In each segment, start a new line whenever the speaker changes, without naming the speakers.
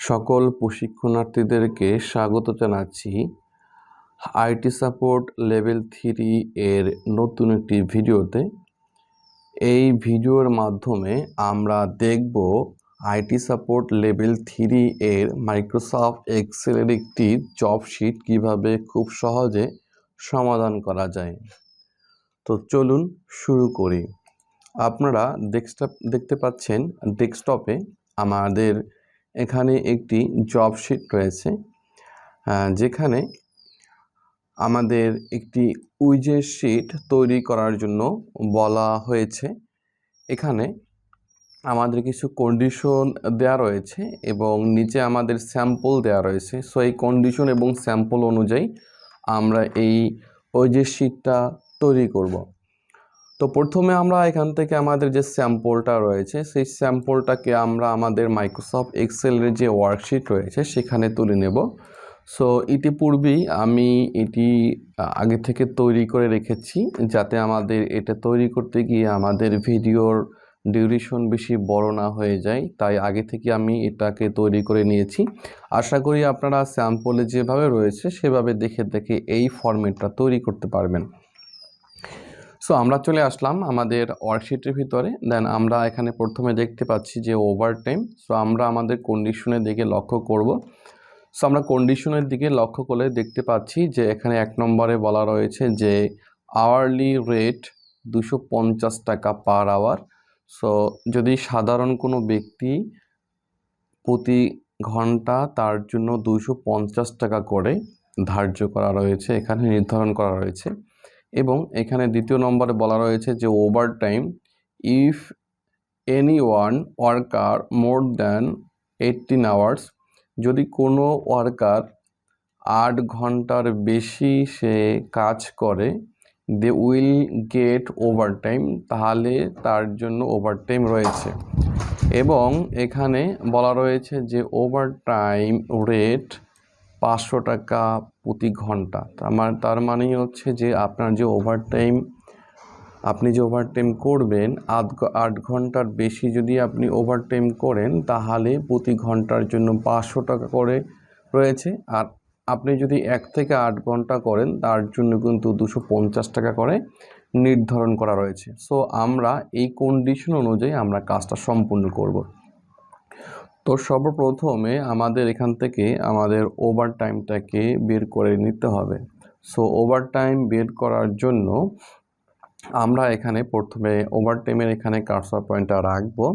সকল প্রশিক্ষণার্থীদেরকে স্বাগত জানাচ্ছি আইটি সাপোর্ট লেভেল 3 এর নতুন একটি ভিডিওতে। এই ভিডিওর মাধ্যমে আমরা দেখব আইটি সাপোর্ট লেভেল 3 এর মাইক্রোসফট এক্সেলের একটি জব শিট কিভাবে খুব সহজে সমাধান করা যায়। তো চলুন শুরু করি। আপনারা দেখতে পাচ্ছেন ডেস্কটপে আমাদের এখানে একটি জব শিট রয়েছে, যেখানে আমাদের একটি উইজেট শিট তৈরি করার জন্য বলা হয়েছে। এখানে আমাদের কিছু কন্ডিশন দেওয়া রয়েছে এবং নিচে আমাদের স্যাম্পল দেওয়া রয়েছে। সো এই কন্ডিশন এবং স্যাম্পল অনুযায়ী আমরা এই উইজেট শিটটা তৈরি করব। তো প্রথমে আমরা এখান থেকে আমাদের যে স্যাম্পলটা রয়েছে সেই স্যাম্পলটাকে আমরা আমাদের মাইক্রোসফট এক্সেলের যে ওয়ার্কশিট রয়েছে সেখানে তুলে নেব। সো ইতিপূর্বেই আমি এটি আগে থেকে তৈরি করে রেখেছি, যাতে আমাদের এটা তৈরি করতে গিয়ে আমাদের ভিডিওর ডিউরেশন বেশি বড় না হয়ে যায়, তাই আগে থেকে আমি এটাকে তৈরি করে নিয়েছি। আশা করি আপনারা স্যাম্পলে যেভাবে রয়েছে সেভাবে দেখে দেখে এই ফরম্যাটটা তৈরি করতে পারবেন। সো আমরা চলে আসলাম আমাদের ওয়ার্কশিটের ভিতরে। দেন আমরা এখানে প্রথমে দেখতে পাচ্ছি যে ওভারটাইম। সো আমরা আমাদের কন্ডিশনের দিকে লক্ষ্য করব। সো আমরা কন্ডিশনের দিকে লক্ষ্য করে দেখতে পাচ্ছি যে এখানে 1 নম্বরে বলা রয়েছে যে আওয়ারলি রেট 250 টাকা পার আওয়ার। সো যদি সাধারণ কোনো ব্যক্তি প্রতি ঘন্টা তার জন্য 250 টাকা করে ধার্য করা রয়েছে, এখানে নির্ধারণ করা রয়েছে। এবং এখানে দ্বিতীয় নম্বরে বলা রয়েছে যে overtime if any one worker more than 18 hours, যদি কোনো ওয়ার্কার 8 ঘন্টার বেশি সে কাজ করে, দে উইল গেট ওভারটাইম, তাহলে তার জন্য ওভারটাইম রয়েছে। এবং এখানে বলা রয়েছে যে ওভারটাইম রেট 500 টাকা প্রতি ঘন্টা। তার মানেই হচ্ছে যে আপনি যে ওভারটাইম করবেন 8 ঘন্টার বেশি যদি আপনি ওভারটাইম করেন, তাহলে প্রতি ঘন্টার জন্য 500 টাকা করে রয়েছে। আর আপনি যদি 1 থেকে 8 ঘন্টা করেন তার জন্য কিন্তু 250 টাকা করে নির্ধারণ করা রয়েছে। সো আমরা এই কন্ডিশন অনুযায়ী আমরা কাজটা সম্পূর্ণ করব। তো সর্বপ্রথমে আমাদের এখান থেকে আমাদের ওভারটাইমটাকে বের করে নিতে হবে। সো ওভারটাইম বের করার জন্য আমরা এখানে প্রথমে ওভারটাইমের এখানে কার্সর পয়েন্টটা রাখবো।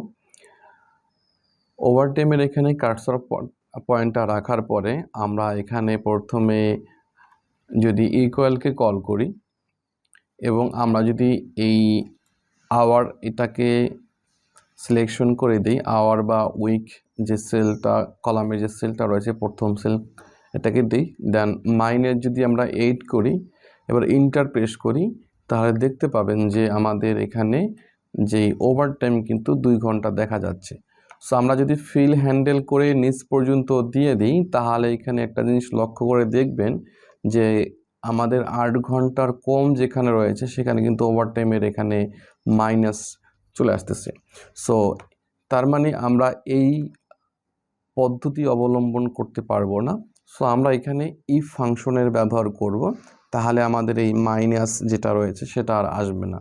ওভারটাইমের এখানে কার্সর পয়েন্টটা রাখার পরে আমরা এখানে প্রথমে যদি ইকুয়ালকে কল করি এবং আমরা যদি এই আওয়ার এটাকে সিলেকশন করে দিই, আওয়ার বা উইক যে সেলটা, কলামের যে সেলটা রয়েছে প্রথম সেল এটাকে দিই, দেন মাইনের যদি আমরা 8 করি, এবার ইন্টার প্রেস করি, তাহলে দেখতে পাবেন যে আমাদের এখানে যেই ওভারটাইম কিন্তু 2 ঘন্টা দেখা যাচ্ছে। সো আমরা যদি ফিল হ্যান্ডেল করে নিচ পর্যন্ত দিয়ে দিই, তাহলে এখানে একটা জিনিস লক্ষ্য করে দেখবেন যে আমাদের 8 ঘন্টার কম যেখানে রয়েছে সেখানে কিন্তু ওভারটাইমের এখানে মাইনাস চলে আসতেছে। সো তার মানে আমরা এই পদ্ধতি অবলম্বন করতে পারবো না। সো আমরা এখানে ইফ ফাংশনের ব্যবহার করব, তাহলে আমাদের এই মাইনাস যেটা রয়েছে সেটা আর আসবে না।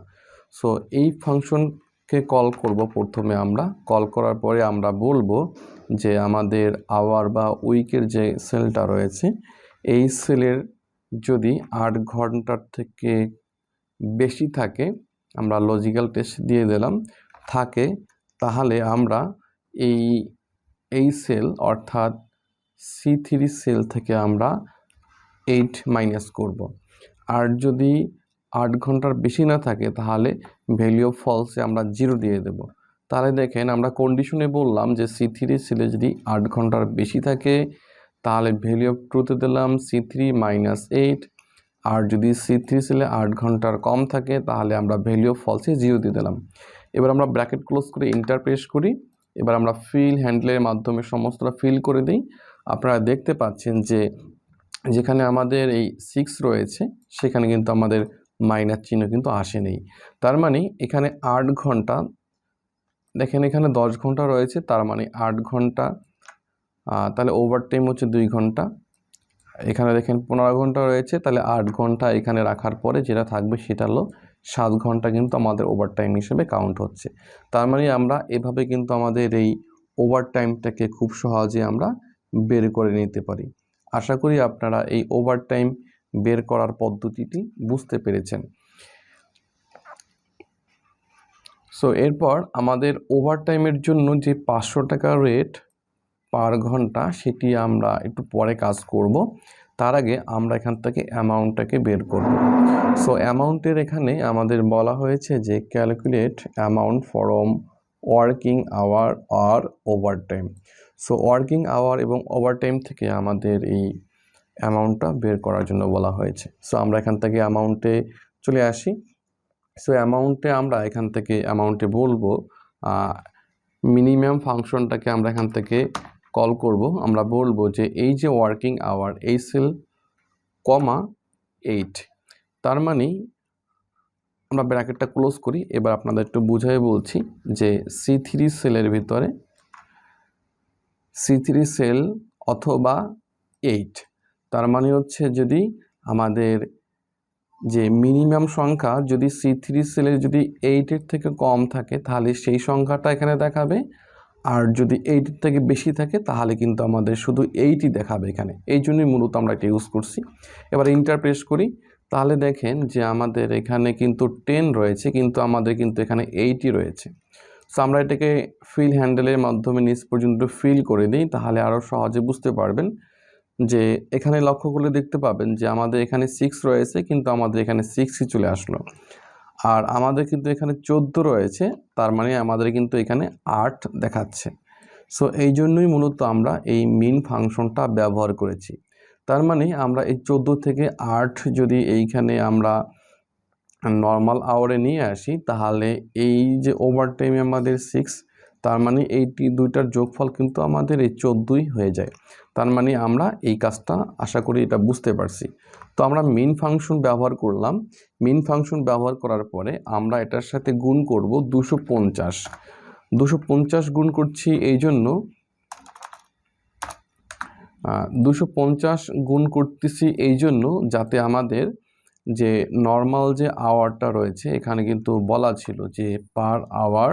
সো এই ফাংশনকে কল করব। প্রথমে আমরা কল করার পরে আমরা বলবো যে আমাদের আওয়ার বা উইকের যে সেলটা রয়েছে এই সেলের যদি 8 ঘন্টার থেকে বেশি থাকে, আমরা লজিক্যাল টেস্ট দিয়ে দিলাম থাকে, তাহলে আমরা এই সেল অর্থাৎ C3 সেল থেকে আমরা 8 মাইনাস করব। আর যদি 8 ঘন্টার বেশি না থাকে তাহলে ভ্যালু অফ ফলসে আমরা 0 দিয়ে দেব। তাহলে দেখেন আমরা কন্ডিশনে বললাম যে C3 সেলে যদি 8 ঘন্টার বেশি থাকে তাহলে ভ্যালু অফ ট্রুথে দিলাম C3 মাইনাস 8, আর যদি C3 সেলে 8 ঘন্টার কম থাকে তাহলে আমরা ভ্যালু অফ ফলসে 0 দিয়ে দিলাম। এবার আমরা ব্র্যাকেট ক্লোজ করে ইন্টার প্রেস করি। এবার আমরা ফিল হ্যান্ডলের মাধ্যমে সমস্তটা ফিল করে দিই। আপনারা দেখতে পাচ্ছেন যে যেখানে আমাদের এই 6 রয়েছে সেখানে কিন্তু আমাদের মাইনাস চিহ্ন কিন্তু আসেনি। তার মানে এখানে 8 ঘন্টা, দেখেন এখানে 10 ঘন্টা রয়েছে, তার মানে 8 ঘন্টা তাহলে ওভারটাইম হচ্ছে 2 ঘন্টা, এখানে দেখেন 15 ঘন্টা রয়েছে, তাহলে 8 ঘন্টা এখানে রাখার পরে যেটা থাকবে সেটা হলো 7 ঘন্টা কিন্তু আমাদের ওভারটাইম হিসেবে কাউন্ট হচ্ছে। তার মানে আমরা এভাবে কিন্তু আমাদের এই ওভারটাইমটাকে খুব সহজে আমরা বের করে নিতে পারি। আশা করি আপনারা এই ওভারটাইম বের করার পদ্ধতিটি বুঝতে পেরেছেন। সো এরপর আমাদের ওভারটাইমের জন্য যে 500 টাকা রেট পার ঘন্টা সেটি আমরা একটু পরে কাজ করব। তার আগে আমরা এখান থেকে অ্যামাউন্টটাকে বের করব। সো অ্যামাউন্টের এখানে আমাদের বলা হয়েছে যে calculate amount from working hour আর ওভারটাইম। সো ওয়ার্কিং আওয়ার এবং ওভারটাইম থেকে আমাদের এই অ্যামাউন্টটা বের করার জন্য বলা হয়েছে। সো আমরা এখান থেকে অ্যামাউন্টে চলে আসি। সো অ্যামাউন্টে আমরা এখান থেকে অ্যামাউন্টে বলবো মিনিমাম ফাংশনটাকে আমরা এখান থেকে কল করব। আমরা বলবো যে এই যে ওয়ার্কিং আওয়ার এই সেল কমা 8, তার মানে আমরা ব্র্যাকেটটা ক্লোজ করি। এবার আপনাদের একটু বুঝাই বলছি যে C3 সেলের ভিতরে C3 সেল অথবা 8, তার মানে হচ্ছে যদি আমাদের যে মিনিমাম সংখ্যা যদি C3 সেলের যদি 8-এর থেকে কম থাকে তাহলে সেই সংখ্যাটা এখানে দেখাবে, আর যদি 8-এর থেকে বেশি থাকে তাহলে কিন্তু আমাদের শুধু 8ই দেখাবে এখানে। এই জন্যই মূলত আমরা এটা ইউজ করছি। এবার ইন্টার প্রেস করি, তাহলে দেখেন যে আমাদের এখানে কিন্তু 10 রয়েছে কিন্তু আমাদের কিন্তু এখানে 8ই রয়েছে। সো আমরা এটাকে ফিল হ্যান্ডেলের মাধ্যমে নিচ পর্যন্ত ফিল করে দিই, তাহলে আরও সহজে বুঝতে পারবেন। যে এখানে লক্ষ্য করলে দেখতে পাবেন যে আমাদের এখানে 6 রয়েছে কিন্তু আমাদের এখানে 6ই চলে আসলো, আর আমাদের কিন্তু এখানে 14 রয়েছে, তার মানে আমাদের কিন্তু এখানে 8 দেখাচ্ছে। সো এই জন্যই মূলত আমরা এই মিন ফাংশনটা ব্যবহার করেছি। তার মানে আমরা এই 14 থেকে 8 যদি এইখানে আমরা নর্মাল আওয়ারে নিয়ে আসি তাহলে এই যে ওভারটাইমে আমাদের 6, তার মানে এই দুইটার যোগফল কিন্তু আমাদের এই 14ই হয়ে যায়। তার মানে আমরা এই কাজটা আশা করি এটা বুঝতে পারছি। তো আমরা মিন ফাংশন ব্যবহার করলাম। মিন ফাংশন ব্যবহার করার পরে আমরা এটার সাথে গুণ করব 250। 250 গুণ করছি এই জন্য 250 গুণ করতেছি এই জন্য যাতে আমাদের যে নর্মাল যে আওয়ারটা রয়েছে এখানে কিন্তু বলা ছিল যে পার আওয়ার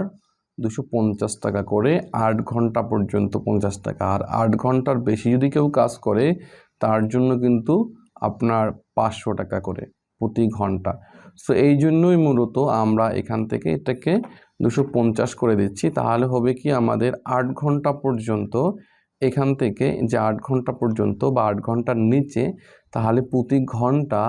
250 টাকা করে, 8 ঘন্টা পর্যন্ত 50 টাকা, আর 8 ঘন্টার বেশি যদি কেউ কাজ করে তার জন্য কিন্তু আপনার 500 টাকা করে প্রতি ঘন্টা। সো এই জন্যই মূলত আমরা এখান থেকে এটাকে 250 করে দিচ্ছি। তাহলে হবে কি আমাদের 8 ঘন্টা পর্যন্ত, এখান থেকে যে 8 ঘন্টা পর্যন্ত বা 8 ঘন্টার নিচে, তাহলে প্রতি ঘন্টা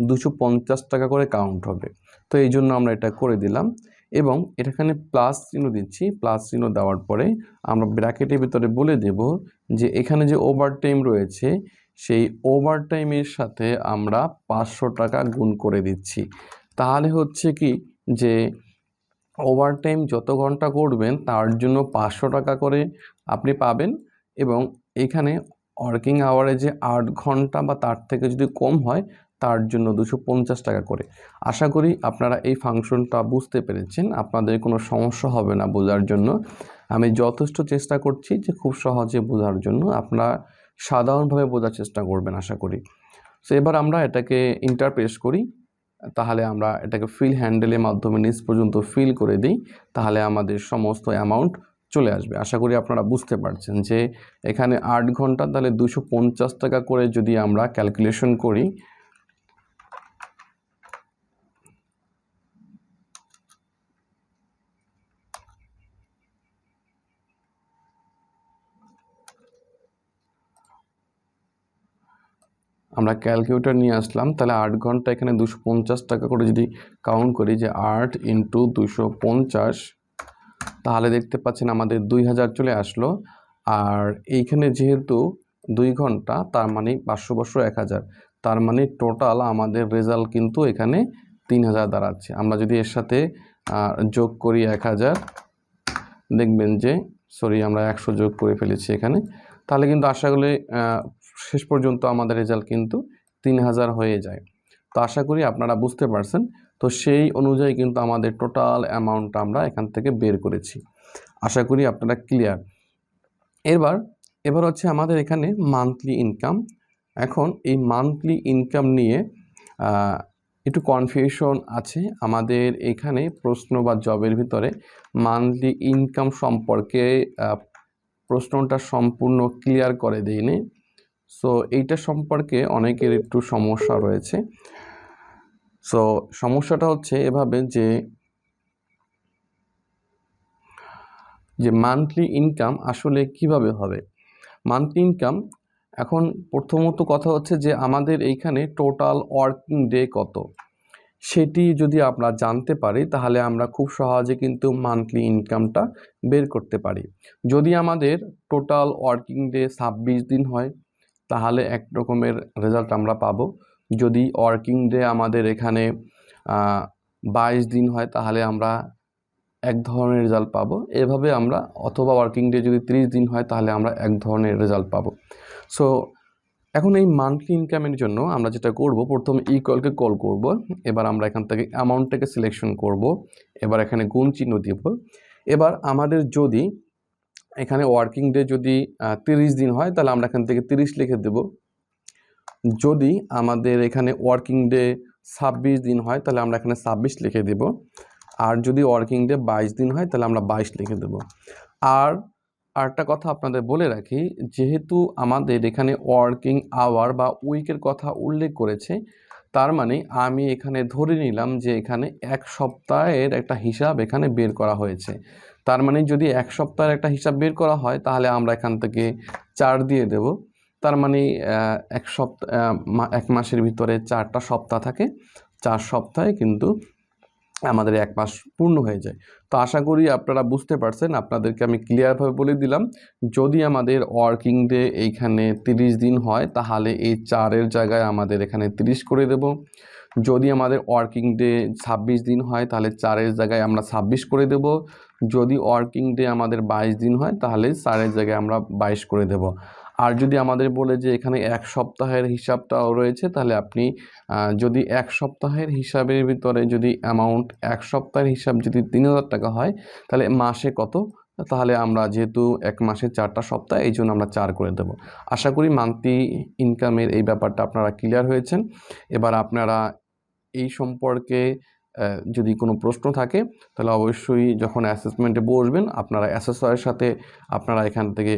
250 টাকা করে কাউন্ট হবে। তো এই জন্য আমরা এটা করে দিলাম এবং এখানে প্লাস চিহ্ন দিচ্ছি। প্লাস চিহ্ন দেওয়ার পরে আমরা ব্র্যাকেটের ভিতরে বলে দেব যে এখানে যে ওভারটাইম রয়েছে সেই ওভারটাইমের সাথে আমরা 500 টাকা গুণ করে দিচ্ছি। তাহলে হচ্ছে কি যে ওভারটাইম যত ঘন্টা করবেন তার জন্য 500 টাকা করে আপনি পাবেন, এবং এখানে ওয়ার্কিং আওয়ারে যে 8 ঘন্টা বা তার থেকে যদি কম হয় তার জন্য 250 টাকা করে। আশা করি আপনারা এই ফাংশনটা বুঝতে পেরেছেন, আপনাদের কোনো সমস্যা হবে না বোঝার জন্য। আমি যথেষ্ট চেষ্টা করছি যে খুব সহজে বোঝার জন্য, আপনারা সাধারণভাবে বোঝার চেষ্টা করবেন আশা করি। সো এবার আমরা এটাকে ইন্টারপ্রেস করি, তাহলে আমরা এটাকে ফিল হ্যান্ডেলের মাধ্যমে নিচ পর্যন্ত ফিল করে দিই, তাহলে আমাদের সমস্ত অ্যামাউন্ট চলে আসবে। আশা করি আপনারা বুঝতে পারছেন যে এখানে 8 ঘন্টা তাহলে 250 টাকা করে যদি আমরা ক্যালকুলেশন করি, আমরা ক্যালকুলেটর নিয়ে আসলাম, তাহলে 8 ঘন্টা এখানে 250 টাকা করে যদি কাউন্ট করি যে 8 × 250, তাহলে দেখতে পাচ্ছেন আমাদের 2000 চলে আসলো। আর এইখানে যেহেতু 2 ঘন্টা তার মানে 500 1000, তার মানে টোটাল আমাদের রেজাল্ট কিন্তু এখানে 3000 দাঁড়াচ্ছে। আমরা যদি এর সাথে যোগ করি 1000, দেখবেন যে আমরা 100 যোগ করে ফেলেছি এখানে, তাহলে কিন্তু আশা করি শেষ পর্যন্ত আমাদের রেজাল্ট কিন্তু 3000 হয়ে যায়। তো আশা করি আপনারা বুঝতে পারছেন। তো সেই অনুযায়ী কিন্তু আমাদের টোটাল অ্যামাউন্টটা আমরা এখান থেকে বের করেছি। আশা করি আপনারা ক্লিয়ার। এবার হচ্ছে আমাদের এখানে মান্থলি ইনকাম। এখন এই মান্থলি ইনকাম নিয়ে একটু কনফিউশন আছে। আমাদের এখানে প্রশ্ন বা জবের ভিতরে মান্থলি ইনকাম সম্পর্কে প্রশ্নটা সম্পূর্ণ ক্লিয়ার করে দেয়নি। সো এইটা সম্পর্কে অনেকের একটু সমস্যা রয়েছে। সো সমস্যাটা হচ্ছে এভাবে যে মান্থলি ইনকাম আসলে কিভাবে হবে। মান্থলি ইনকাম এখন প্রথমত কথা হচ্ছে যে আমাদের এইখানে টোটাল ওয়ার্কিং ডে কত, সেটি যদি আমরা জানতে পারি তাহলে আমরা খুব সহজে কিন্তু মান্থলি ইনকামটা বের করতে পারি। যদি আমাদের টোটাল ওয়ার্কিং ডে 26 দিন হয় তাহলে এক রকমের রেজাল্ট আমরা পাবো। যদি ওয়ার্কিং ডে আমাদের এখানে 22 দিন হয় তাহলে আমরা এক ধরনের রেজাল্ট পাবো। এভাবে আমরা, অথবা ওয়ার্কিং ডে যদি 30 দিন হয় তাহলে আমরা এক ধরনের রেজাল্ট পাবো। সো এখন এই মান্থলি ইনকামের জন্য আমরা যেটা করব, প্রথমে ইকুয়ালকে কল করব। এবার আমরা এখান থেকে অ্যামাউন্টটাকে সিলেকশন করব। এবার এখানে গুণ চিহ্ন দিব। এবার আমাদের যদি এখানে ওয়ার্কিং ডে যদি 30 দিন হয় তাহলে আমরা এখান থেকে 30 লিখে দেব। যদি আমাদের এখানে ওয়ার্কিং ডে 26 দিন হয় তাহলে আমরা এখানে 26 লিখে দেব। আর যদি ওয়ার্কিং ডে 22 দিন হয় তাহলে আমরা 22 লিখে দেব। আর আরেকটা কথা আপনাদের বলে রাখি, যেহেতু আমাদের এখানে ওয়ার্কিং আওয়ার বা উইকের কথা উল্লেখ করেছে, তার মানে আমি এখানে ধরে নিলাম যে এখানে এক সপ্তাহের একটা হিসাব এখানে বের করা হয়েছে। তার মানে যদি এক সপ্তাহের একটা হিসাব বের করা হয় তাহলে আমরা এখান থেকে 4 দিয়ে দেব। তার মানে এক মাসের ভিতরে 4টা সপ্তাহ থাকে, 4 সপ্তাহে কিন্তু আমাদের এক মাস পূর্ণ হয়ে যায়। তো আশা করি আপনারা বুঝতে পারছেন। আপনাদেরকে আমি ক্লিয়ারভাবে বলে দিলাম, যদি আমাদের ওয়ার্কিং ডে এইখানে 30 দিন হয় তাহলে এই 4-এর জায়গায় আমাদের এখানে 30 করে দেব। যদি আমাদের ওয়ার্কিং ডে 26 দিন হয় তাহলে 4-এর জায়গায় আমরা 26 করে দেব। যদি ওয়ার্কিং ডে আমাদের 22 দিন হয় তাহলে 4-এর জায়গায় আমরা 22 করে দেব। আর যদি আমাদের বলে যে এখানে এক সপ্তাহের হিসাবটাও রয়েছে তাহলে আপনি যদি এক সপ্তাহের হিসাবের ভিতরে যদি অ্যামাউন্ট, এক সপ্তাহের হিসাব যদি 3000 টাকা হয় তাহলে মাসে কত, তাহলে আমরা যেহেতু এক মাসে 4টা সপ্তাহ এই জন্য আমরা 4 করে দেব। আশা করি মান্থলি ইনকামের এই ব্যাপারটা আপনারা ক্লিয়ার হয়েছেন। এবার আপনারা এই সম্পর্কে যদি কোনো প্রশ্ন থাকে তাহলে অবশ্যই যখন অ্যাসেসমেন্টে বসবেন আপনারা অ্যাসেসরের সাথে আপনারা এখান থেকে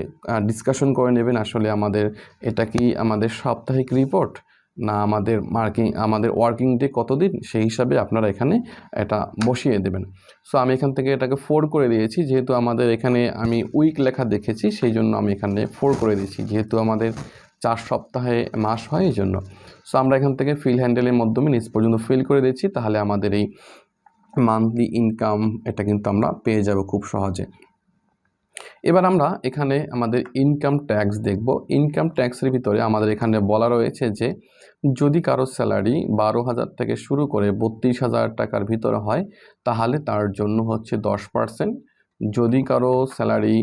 ডিসকাশন করে নেবেন, আসলে আমাদের এটা কি আমাদের সাপ্তাহিক রিপোর্ট না আমাদের ওয়ার্কিং ডে কতদিন, সেই হিসাবে আপনারা এখানে এটা বসিয়ে দেবেন। সো আমি এখান থেকে এটাকে 4 করে দিয়েছি, যেহেতু আমাদের এখানে আমি উইক লেখা দেখেছি সেই জন্য আমি এখানে 4 করে দিয়েছি, যেহেতু আমাদের 4 সপ্তাহে মাস হয় এই জন্য। সো আমরা এখান থেকে ফিল হ্যান্ডেলের মাধ্যমে নিচ পর্যন্ত ফিল করে দিচ্ছি, তাহলে আমাদের এই মান্থলি ইনকাম এটা কিন্তু আমরা পেয়ে যাব খুব সহজে। এবার আমরা এখানে আমাদের ইনকাম ট্যাক্স দেখব। ইনকাম ট্যাক্সের ভিতরে আমাদের এখানে বলা রয়েছে যে যদি কারো স্যালারি 12,000 থেকে শুরু করে 32,000 টাকার ভিতরে হয় তাহলে তার জন্য হচ্ছে 10%। যদি কারো স্যালারি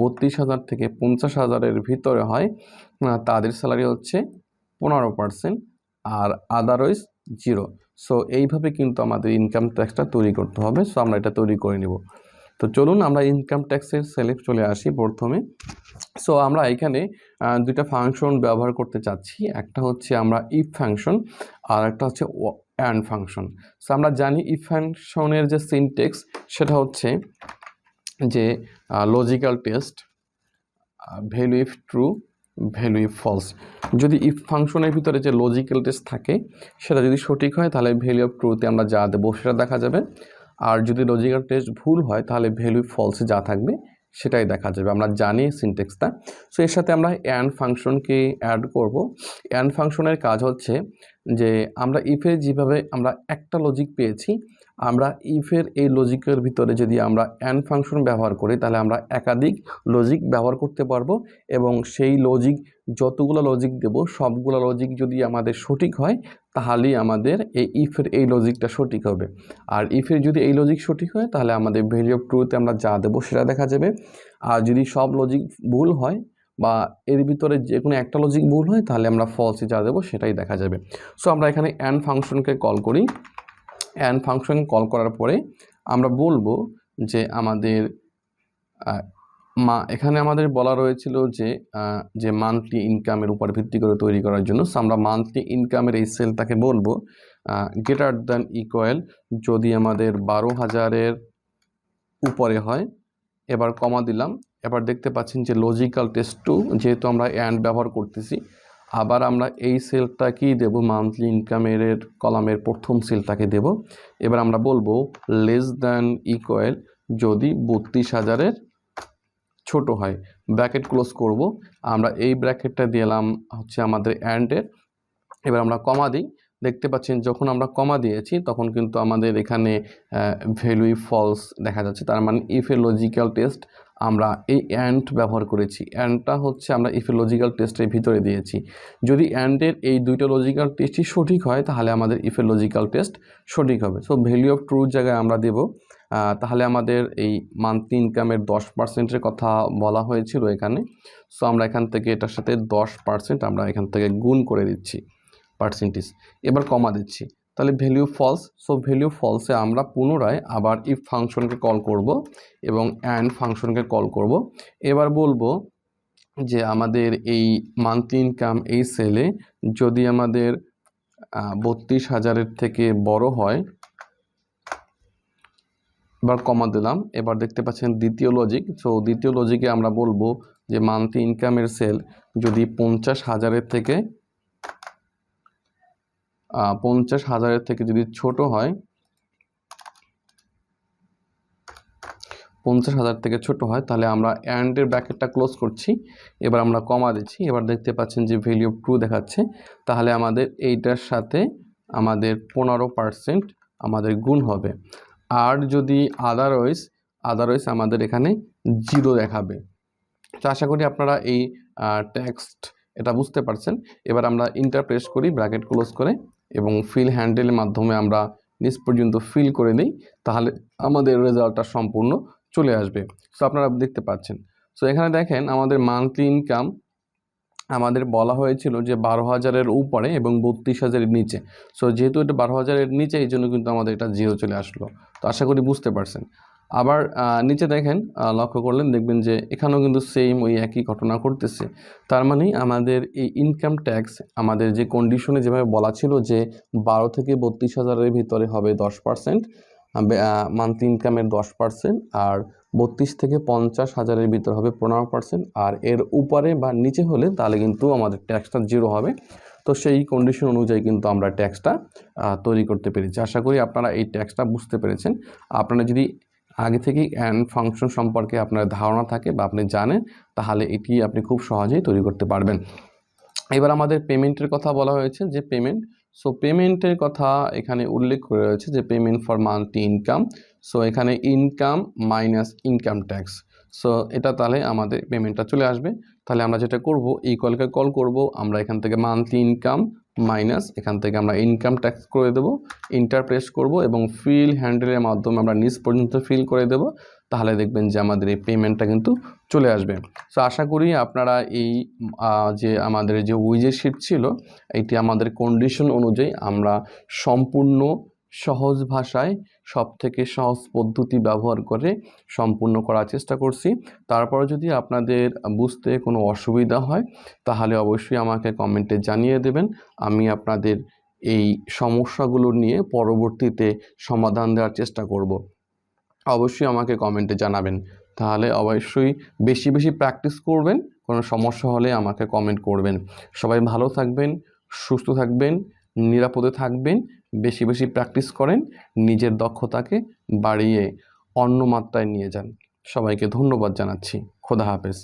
32,000 থেকে 50,000-এর ভিতরে হয় তাদের স্যালারি হচ্ছে 15%, আর আদারওয়াইজ 0। সো এইভাবে কিন্তু আমাদের ইনকাম ট্যাক্সটা তৈরি করতে হবে। সো আমরা এটা তৈরি করে নেব। তো চলুন আমরা ইনকাম ট্যাক্সের সেলে চলে আসি প্রথমে। সো আমরা এখানে দুইটা ফাংশন ব্যবহার করতে চাচ্ছি, একটা হচ্ছে আমরা ইফ ফাংশন আর একটা হচ্ছে অ্যান্ড ফাংশন। সো আমরা জানি ইফ ফাংশনের যে সিনট্যাক্স সেটা হচ্ছে যে logical test, value if true, value if false. যদি ইফ ফাংশনের ভিতরে যে লজিক্যাল টেস্ট থাকে সেটা যদি সঠিক হয় তাহলে ভ্যালু অফ ট্রুতে আমরা যা দেবো সেটা দেখা যাবে, আর যদি লজিক্যাল টেস্ট ভুল হয় তাহলে ভ্যালু ফলসে যা থাকবে সেটাই দেখা যাবে। আমরা জানি সিনট্যাক্সটা। সো এর সাথে আমরা অ্যান্ড ফাংশনকে অ্যাড করব। অ্যান্ড ফাংশনের কাজ হচ্ছে যে আমরা ইফে যেভাবে আমরা একটা লজিক পেয়েছি, আমরা ইফের এই লজিকের ভিতরে যদি আমরা অ্যান্ড ফাংশন ব্যবহার করি তাহলে আমরা একাধিক লজিক ব্যবহার করতে পারবো, এবং সেই লজিক যতগুলো লজিক দেব সবগুলো লজিক যদি আমাদের সঠিক হয় তাহলেই আমাদের এই ইফের এই লজিকটা সঠিক হবে। আর ইফের যদি এই লজিক সঠিক হয় তাহলে আমাদের ভ্যালু অফ ট্রুতে আমরা যা দেবো সেটা দেখা যাবে। আর যদি সব লজিক ভুল হয় বা এর ভিতরে যে কোনো একটা লজিক ভুল হয় তাহলে আমরা ফলসে যা দেবো সেটাই দেখা যাবে। সো আমরা এখানে অ্যান্ড ফাংশনকে কল করি। অ্যান্ড ফাংশন কল করার পরে আমরা বলবো যে আমাদের এখানে আমাদের বলা রয়েছিল যে মান্থলি ইনকামের উপর ভিত্তি করে তৈরি করার জন্য। সো আমরা মান্থলি ইনকামের এই সেলটাকে বলবো গ্রেটার দ্যান ইকুয়াল যদি আমাদের 12,000-এর উপরে হয়। এবার কমা দিলাম। এবার দেখতে পাচ্ছেন যে লজিক্যাল টেস্ট 2, যেহেতু আমরা অ্যান্ড ব্যবহার করতেছি, আবার আমরা এই সেলটা কি দেব, মান্থলি ইনকামের কলামের প্রথম সেলটাকে দেব। এবার আমরা বলবো লেস দ্যান ইকুয়াল যদি 32,000-এর ছোট হয়, ব্র্যাকেট ক্লোজ করব। আমরা এই ব্র্যাকেটটা দিলাম হচ্ছে আমাদের অ্যান্ডের। এবার আমরা কমা দিই। দেখতে পাচ্ছেন যখন আমরা কমা দিয়েছি তখন কিন্তু আমাদের এখানে ভ্যালুই ফলস দেখা যাচ্ছে, তার মানে ইফ এ লজিক্যাল টেস্ট আমরা এই অ্যান্ড ব্যবহার করেছি। অ্যান্ডটা হচ্ছে আমরা ইফ এ লজিক্যাল টেস্টের ভিতরে দিয়েছি। যদি অ্যান্ডের এই দুইটা লজিক্যাল টেস্টই সঠিক হয় তাহলে আমাদের ইফ এ লজিক্যাল টেস্ট সঠিক হবে। সো ভ্যালু অফ ট্রুর জায়গায় আমরা দেব। তাহলে আমাদের এই মান্থলি ইনকামের 10%-এর কথা বলা হয়েছিল এখানে। সো আমরা এখান থেকে এটার সাথে 10% আমরা এখান থেকে গুণ করে দিচ্ছি পার্সেন্টেজ। এবার কমা দিচ্ছি, তাহলে ভ্যালু ফলস। সো ভ্যালু ফলসে আমরা পুনরায় আবার ইফ ফাংশনকে কল করব এবং অ্যান্ড ফাংশনকে কল করব। এবার বলবো যে আমাদের এই মান্থলি ইনকাম এই সেলে যদি আমাদের 32,000-এর থেকে বড় হয়, এবার কমা দিলাম। এবার দেখতে পাচ্ছেন দ্বিতীয় লজিক। সো দ্বিতীয় লজিকে আমরা বলবো যে মান্থলি ইনকামের সেল যদি 50,000-এর থেকে 50,000-এর থেকে যদি ছোট হয়, 50,000 থেকে ছোট হয়, তাহলে আমরা অ্যান্ডের ব্র্যাকেটটা ক্লোজ করছি। এবার আমরা কমা দিচ্ছি। এবার দেখতে পাচ্ছেন যে ভ্যালু অফ ট্রু দেখাচ্ছে। তাহলে আমাদের এইটার সাথে আমাদের 15% আমাদের গুণ হবে। আর যদি আদারওয়াইজ আমাদের এখানে 0 দেখাবে। তো আশা করি আপনারা এই টেক্সট এটা বুঝতে পারছেন। এবার আমরা ইন্টার প্রেস করি ব্র্যাকেট ক্লোজ করে এবং ফিল হ্যান্ডেলের মাধ্যমে আমরা নিচ পর্যন্ত ফিল করে নিই, তাহলে আমাদের রেজাল্টটা সম্পূর্ণ চলে আসবে। সো আপনারা দেখতে পাচ্ছেন। সো এখানে দেখেন আমাদের মান্থলি ইনকাম আমাদের বলা হয়েছিল যে 12,000-এর উপরে এবং 32,000-এর নিচে। সো যেহেতু এটা 12,000-এর নিচে, এই জন্য কিন্তু আমাদের এটা 0 চলে আসলো। তো আশা করি বুঝতে পারছেন। আবার নিচে দেখেন, লক্ষ্য করলেন দেখবেন যে এখানেও কিন্তু সেম ওই একই ঘটনা ঘটতেছে। তার মানে আমাদের এই ইনকাম ট্যাক্স আমাদের যে কন্ডিশনে যেভাবে বলা ছিল যে 12 থেকে 32,000-এর ভিতরে হবে 10%, মান্থলি ইনকামের 10%, আর 32 থেকে 50,000-এর ভিতর হবে 15%, আর এর উপরে বা নিচে হলে তাহলে কিন্তু আমাদের ট্যাক্সটা 0 হবে। তো সেই কন্ডিশন অনুযায়ী কিন্তু আমরা ট্যাক্সটা তৈরি করতে পেরেছি। আশা করি আপনারা এই ট্যাক্সটা বুঝতে পেরেছেন। আপনারা যদি আগে থেকেই অ্যান্ড ফাংশন সম্পর্কে আপনার ধারণা থাকে বা আপনি জানেন, তাহলে এটি আপনি খুব সহজেই তৈরি করতে পারবেন। এবার আমাদের পেমেন্টের কথা বলা হয়েছে যে পেমেন্ট। সো পেমেন্টের কথা এখানে উল্লেখ করে রয়েছে যে payment for monthly income. So এখানে income minus income tax. So এটা তাহলে আমাদের পেমেন্টটা চলে আসবে। তাহলে আমরা যেটা করব, ইকুয়ালকে কল করব, আমরা এখান থেকে মান্থলি ইনকাম মাইনাস এখান থেকে আমরা ইনকাম ট্যাক্স করে দেব, ইন্টার প্রেস করব এবং ফিল হ্যান্ডেলের মাধ্যমে আমরা নিচ পর্যন্ত ফিল করে দেব। তাহলে দেখবেন যে আমাদের এই পেমেন্টটা কিন্তু চলে আসবে। সো আশা করি আপনারা এই যে আমাদের যে উইজেট শিট ছিল, এটি আমাদের কন্ডিশন অনুযায়ী আমরা সম্পূর্ণ সহজ ভাষায় সবথেকে সহজ পদ্ধতি ব্যবহার করে সম্পূর্ণ করার চেষ্টা করছি। তারপরে যদি আপনাদের বুঝতে কোনো অসুবিধা হয় তাহলে অবশ্যই আমাকে কমেন্টে জানিয়ে দেবেন। আমি আপনাদের এই সমস্যাগুলো নিয়ে পরবর্তীতে সমাধান দেওয়ার চেষ্টা করব। অবশ্যই আমাকে কমেন্টে জানাবেন। তাহলে অবশ্যই বেশি বেশি প্র্যাকটিস করবেন। কোনো সমস্যা হলে আমাকে কমেন্ট করবেন। সবাই ভালো থাকবেন, সুস্থ থাকবেন, নিরাপদে থাকবেন। বেশি বেশি প্র্যাকটিস করেন, নিজের দক্ষতাকে বাড়িয়ে অন্য মাত্রায় নিয়ে যান। সবাইকে ধন্যবাদ জানাচ্ছি। খোদা হাফেজ।